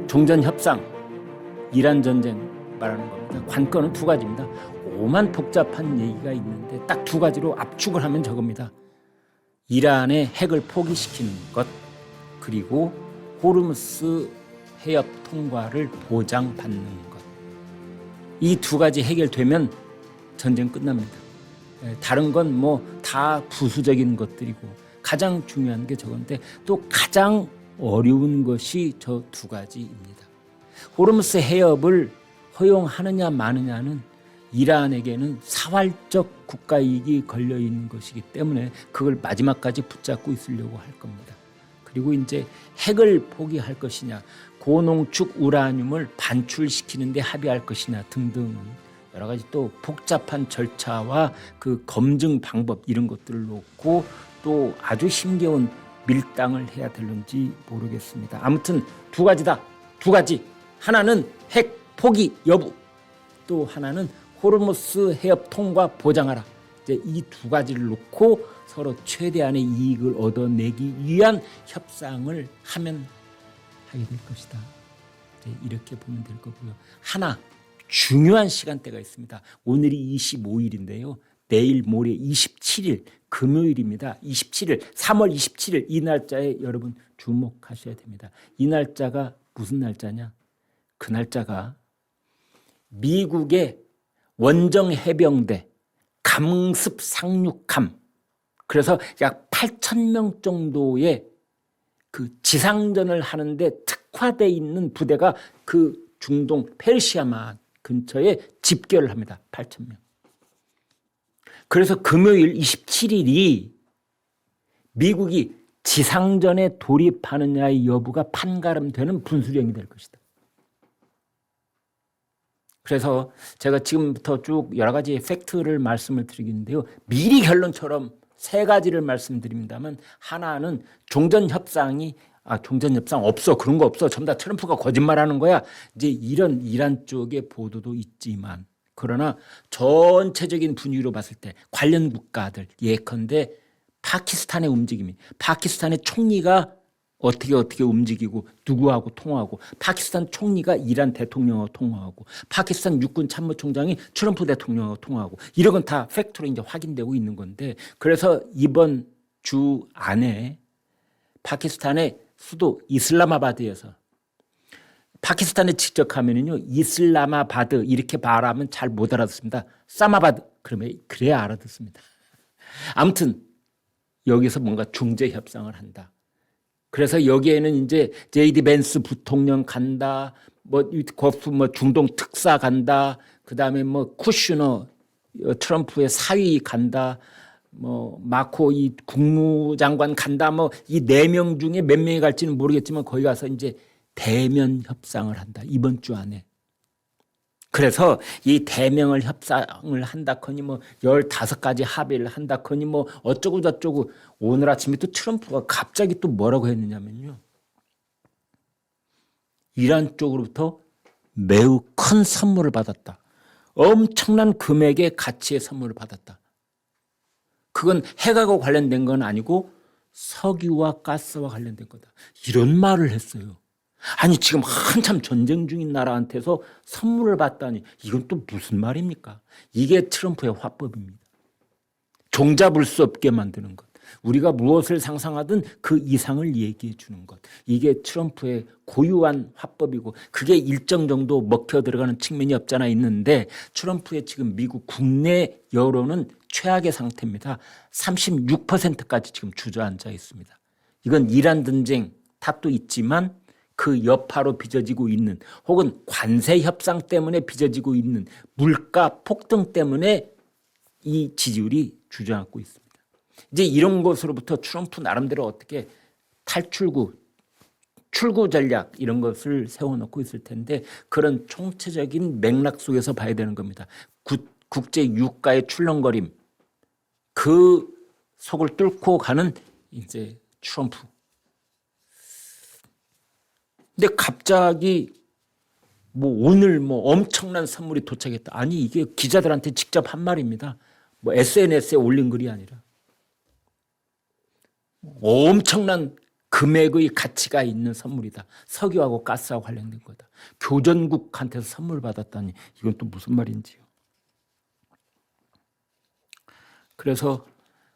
종전 협상, 이란 전쟁 말하는 겁니다. 관건은 두 가지입니다. 오만 복잡한 얘기가 있는데 딱 두 가지로 압축을 하면 저겁니다. 이란의 핵을 포기시키는 것, 그리고 호르무스 해협 통과를 보장받는 것. 이 두 가지 해결되면 전쟁 끝납니다. 다른 건 뭐 다 부수적인 것들이고 가장 중요한 게 저건데 또 가장 어려운 것이 저 두 가지입니다. 호르무스 해협을 허용하느냐 마느냐는 이란에게는 사활적 국가 이익이 걸려 있는 것이기 때문에 그걸 마지막까지 붙잡고 있으려고 할 겁니다. 그리고 이제 핵을 포기할 것이냐, 고농축 우라늄을 반출시키는 데 합의할 것이냐 등등 여러 가지 또 복잡한 절차와 그 검증 방법 이런 것들을 놓고 또 아주 힘겨운 밀당을 해야 될는지 모르겠습니다. 아무튼 두 가지다. 두 가지. 하나는 핵 포기 여부, 또 하나는 호르무스 해협 통과 보장하라. 이제 이 두 가지를 놓고 서로 최대한의 이익을 얻어내기 위한 협상을 하면 하게 될 것이다. 이제 이렇게 보면 될 거고요. 하나 중요한 시간대가 있습니다. 오늘이 25일인데요. 내일 모레 27일 금요일입니다. 27일 3월 27일 이 날짜에 여러분 주목하셔야 됩니다. 이 날짜가 무슨 날짜냐? 그 날짜가 미국의 원정 해병대 감습 상륙함, 그래서 약 8,000명 정도의 그 지상전을 하는데 특화되어 있는 부대가 그 중동 페르시아만 근처에 집결을 합니다. 8,000명. 그래서 금요일 27일이 미국이 지상전에 돌입하느냐의 여부가 판가름되는 분수령이 될 것이다. 그래서 제가 지금부터 쭉 여러 가지 팩트를 말씀을 드리겠는데요. 미리 결론처럼 세 가지를 말씀드립니다만, 하나는 종전협상 없어, 그런 거 없어, 전부 다 트럼프가 거짓말하는 거야, 이제 이런 이란 쪽의 보도도 있지만, 그러나 전체적인 분위기로 봤을 때 관련 국가들 예컨대 파키스탄의 움직임이, 파키스탄의 총리가 어떻게 움직이고 누구하고 통화하고, 파키스탄 총리가 이란 대통령하고 통화하고, 파키스탄 육군 참모총장이 트럼프 대통령하고 통화하고, 이런 건 다 팩트로 이제 확인되고 있는 건데, 그래서 이번 주 안에 파키스탄의 수도 이슬라마바드에서, 파키스탄에 직접 가면은요 이슬라마바드 이렇게 말하면 잘 못 알아듣습니다. 사마바드 그러면 그래야 알아듣습니다. 아무튼 여기서 뭔가 중재 협상을 한다. 그래서 여기에는 이제 제이디 벤스 부통령 간다, 중동 특사 간다, 그 다음에 쿠슈너 트럼프의 사위 간다, 마코 이 국무장관 간다, 이 4명 중에 몇 명이 갈지는 모르겠지만 거기 가서 이제 대면 협상을 한다. 이번 주 안에. 그래서 이 대면을 협상을 한다커니 15가지 합의를 한다커니 어쩌고 저쩌고, 오늘 아침에 또 트럼프가 갑자기 또 뭐라고 했느냐면요, 이란 쪽으로부터 매우 큰 선물을 받았다. 엄청난 금액의 가치의 선물을 받았다. 그건 핵하고 관련된 건 아니고 석유와 가스와 관련된 거다. 이런 말을 했어요. 아니 지금 한참 전쟁 중인 나라한테서 선물을 받다니 이건 또 무슨 말입니까? 이게 트럼프의 화법입니다. 종잡을 수 없게 만드는 것. 우리가 무엇을 상상하든 그 이상을 얘기해 주는 것. 이게 트럼프의 고유한 화법이고, 그게 일정 정도 먹혀 들어가는 측면이 없잖아 있는데, 트럼프의 지금 미국 국내 여론은 최악의 상태입니다. 36%까지 지금 주저앉아 있습니다. 이건 이란 전쟁 탓도 있지만 그 여파로 빚어지고 있는, 혹은 관세 협상 때문에 빚어지고 있는 물가 폭등 때문에 이 지지율이 주저앉고 있습니다. 이제 이런 것으로부터 트럼프 나름대로 어떻게 출구 전략 이런 것을 세워놓고 있을 텐데, 그런 총체적인 맥락 속에서 봐야 되는 겁니다. 국제 유가의 출렁거림, 그 속을 뚫고 가는 이제 트럼프. 근데 갑자기 오늘 엄청난 선물이 도착했다. 아니 이게 기자들한테 직접 한 말입니다. SNS에 올린 글이 아니라 엄청난 금액의 가치가 있는 선물이다. 석유하고 가스하고 관련된 거다. 교전국한테서 선물 받았다니 이건 또 무슨 말인지요. 그래서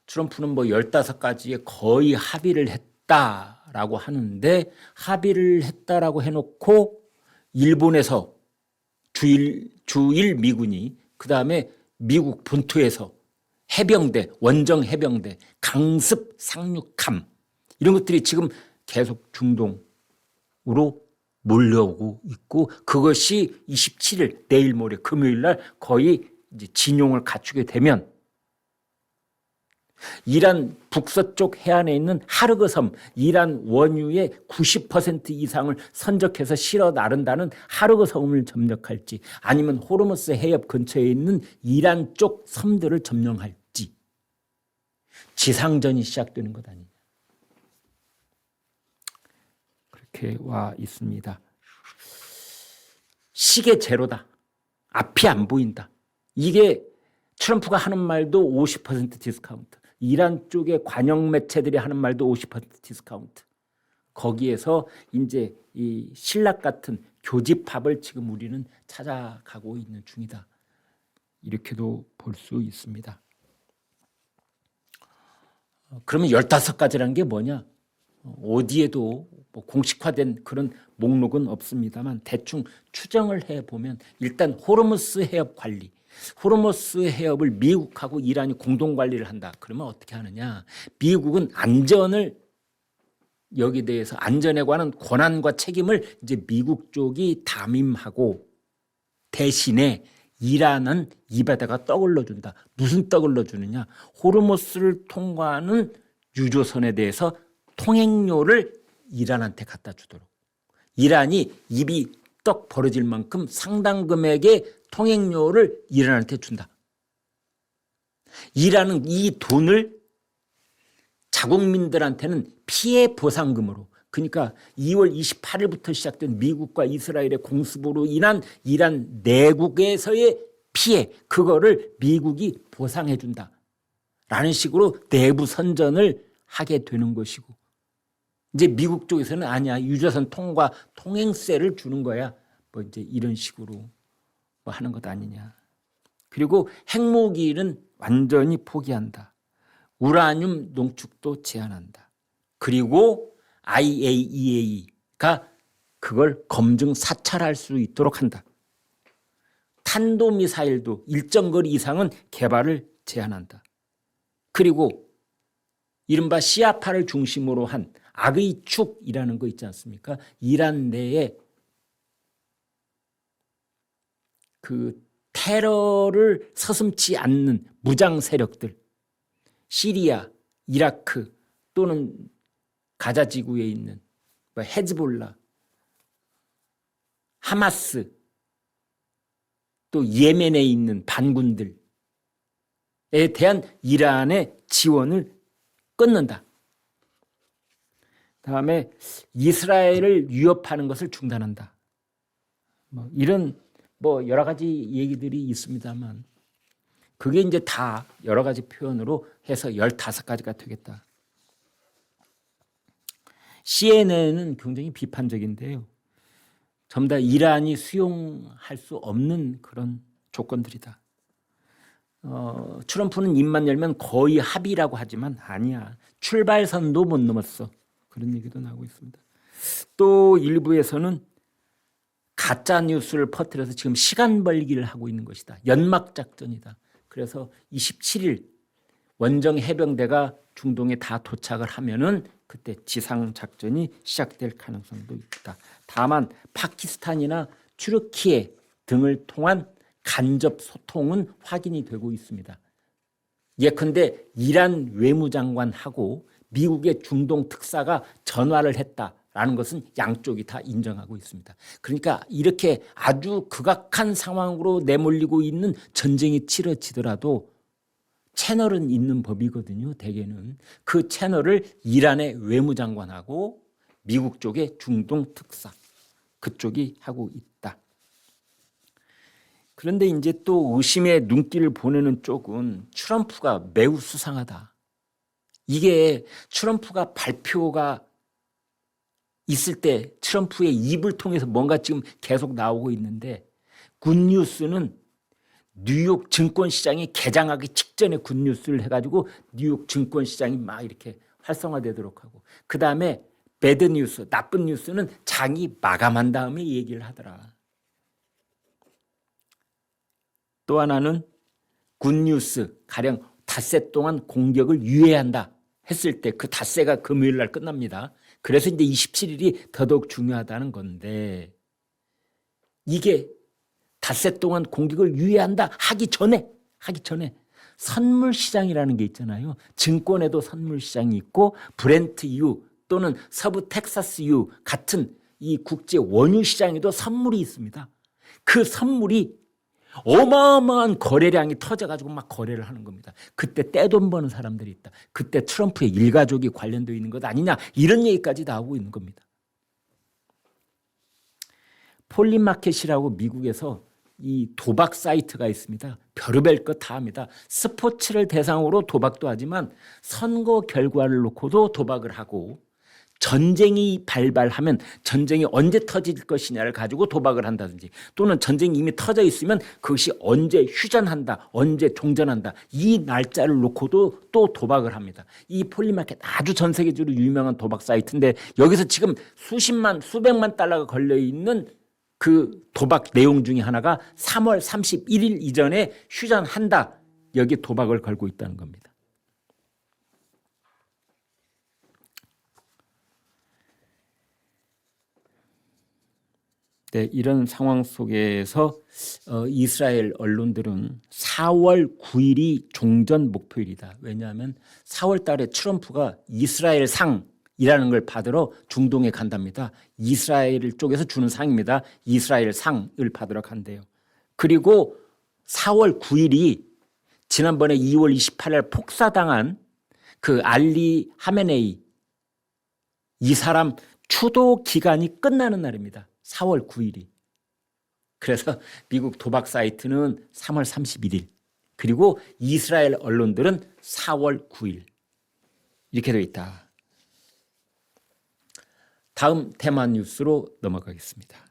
트럼프는 뭐 15가지에 거의 합의를 했다라고 하는데, 합의를 했다라고 해놓고 일본에서 주일 미군이, 그 다음에 미국 본토에서 해병대, 원정 해병대, 강습 상륙함, 이런 것들이 지금 계속 중동으로 몰려오고 있고, 그것이 27일 내일 모레 금요일 날 거의 이제 진용을 갖추게 되면 이란 북서쪽 해안에 있는 하르그 섬, 이란 원유의 90% 이상을 선적해서 실어 나른다는 하르그 섬을 점령할지, 아니면 호르무스 해협 근처에 있는 이란 쪽 섬들을 점령할지, 지상전이 시작되는 것 아니냐, 그렇게 와 있습니다. 시계 제로다. 앞이 안 보인다. 이게 트럼프가 하는 말도 50% 디스카운트, 이란 쪽의 관영 매체들이 하는 말도 50% 디스카운트. 거기에서 이제 이 신락 같은 교집합을 지금 우리는 찾아가고 있는 중이다. 이렇게도 볼 수 있습니다. 그러면 15가지라는 게 뭐냐? 어디에도 뭐 공식화된 그런 목록은 없습니다만 대충 추정을 해보면, 일단 호르무스 해협 관리, 호르무스 해협을 미국하고 이란이 공동 관리를 한다. 그러면 어떻게 하느냐? 미국은 안전을, 여기 대해서 안전에 관한 권한과 책임을 이제 미국 쪽이 담임하고, 대신에 이란은 입에다가 떡을 넣어준다. 무슨 떡을 넣어주느냐? 호르무스를 통과하는 유조선에 대해서 통행료를 이란한테 갖다 주도록, 이란이 입이 떡 벌어질 만큼 상당 금액의 통행료를 이란한테 준다. 이란은 이 돈을 자국민들한테는 피해 보상금으로, 그러니까 2월 28일부터 시작된 미국과 이스라엘의 공습으로 인한 이란 내국에서의 피해, 그거를 미국이 보상해 준다 라는 식으로 내부 선전을 하게 되는 것이고, 이제 미국 쪽에서는 아니야, 유조선 통과 통행세를 주는 거야, 뭐 이제 이런 식으로 뭐 하는 것 아니냐. 그리고 핵무기는 완전히 포기한다. 우라늄 농축도 제한한다. 그리고 IAEA가 그걸 검증 사찰할 수 있도록 한다. 탄도미사일도 일정 거리 이상은 개발을 제한한다. 그리고 이른바 시아파를 중심으로 한 악의 축이라는 거 있지 않습니까? 이란 내에 그 테러를 서슴지 않는 무장 세력들, 시리아, 이라크 또는 가자 지구에 있는 헤즈볼라, 하마스, 또 예멘에 있는 반군들에 대한 이란의 지원을 끊는다. 다음에 이스라엘을 위협하는 것을 중단한다. 뭐 이런 뭐 여러 가지 얘기들이 있습니다만, 그게 이제 다 여러 가지 표현으로 해서 15가지가 되겠다. CNN은 굉장히 비판적인데요. 전부 다 이란이 수용할 수 없는 그런 조건들이다. 트럼프는 입만 열면 거의 합의라고 하지만 아니야. 출발선도 못 넘었어. 그런 얘기도 나오고 있습니다. 또 일부에서는 가짜 뉴스를 퍼뜨려서 지금 시간 벌기를 하고 있는 것이다. 연막 작전이다. 그래서 27일 원정 해병대가 중동에 다 도착을 하면은 그때 지상 작전이 시작될 가능성도 있다. 다만 파키스탄이나 튀르키예 등을 통한 간접 소통은 확인이 되고 있습니다. 예컨대 이란 외무장관하고 미국의 중동 특사가 전화를 했다라는 것은 양쪽이 다 인정하고 있습니다. 그러니까 이렇게 아주 극악한 상황으로 내몰리고 있는 전쟁이 치러지더라도 채널은 있는 법이거든요. 대개는 그 채널을 이란의 외무장관하고 미국 쪽의 중동 특사 그쪽이 하고 있다. 그런데 이제 또 의심의 눈길을 보내는 쪽은 트럼프가 매우 수상하다. 이게 트럼프가 발표가 있을 때 트럼프의 입을 통해서 뭔가 지금 계속 나오고 있는데, 굿뉴스는 뉴욕 증권시장이 개장하기 직전에 굿뉴스를 해가지고 뉴욕 증권시장이 막 이렇게 활성화되도록 하고, 그 다음에 배드뉴스, 나쁜 뉴스는 장이 마감한 다음에 얘기를 하더라. 또 하나는 굿뉴스, 가령 닷새 동안 공격을 유예한다 했을 때 그 닷새가 금요일 날 끝납니다. 그래서 이제 27일이 더더욱 중요하다는 건데, 이게 닷새 동안 공격을 유예한다 하기 전에 선물 시장이라는 게 있잖아요. 증권에도 선물 시장이 있고 브렌트 유 또는 서부 텍사스 유 같은 이 국제 원유 시장에도 선물이 있습니다. 그 선물이 어마어마한 거래량이 터져가지고 막 거래를 하는 겁니다. 그때 떼돈 버는 사람들이 있다. 그때 트럼프의 일가족이 관련되어 있는 것 아니냐, 이런 얘기까지 나오고 있는 겁니다. 폴리마켓이라고 미국에서 이 도박 사이트가 있습니다. 별의별 것 다 합니다. 스포츠를 대상으로 도박도 하지만 선거 결과를 놓고도 도박을 하고, 전쟁이 발발하면 전쟁이 언제 터질 것이냐를 가지고 도박을 한다든지, 또는 전쟁이 이미 터져 있으면 그것이 언제 휴전한다, 언제 종전한다, 이 날짜를 놓고도 또 도박을 합니다. 이 폴리마켓 아주 전 세계적으로 유명한 도박 사이트인데, 여기서 지금 수십만 수백만 달러가 걸려있는 그 도박 내용 중에 하나가 3월 31일 이전에 휴전한다, 여기 도박을 걸고 있다는 겁니다. 네, 이런 상황 속에서 이스라엘 언론들은 4월 9일이 종전 목표일이다. 왜냐하면 4월 달에 트럼프가 이스라엘 상이라는 걸 받으러 중동에 간답니다. 이스라엘 쪽에서 주는 상입니다. 이스라엘 상을 받으러 간대요. 그리고 4월 9일이 지난번에 2월 28일 폭사당한 그 알리 하메네이, 이 사람 추도 기간이 끝나는 날입니다. 4월 9일이. 그래서 미국 도박 사이트는 3월 31일, 그리고 이스라엘 언론들은 4월 9일 이렇게 되어 있다. 다음 테마 뉴스로 넘어가겠습니다.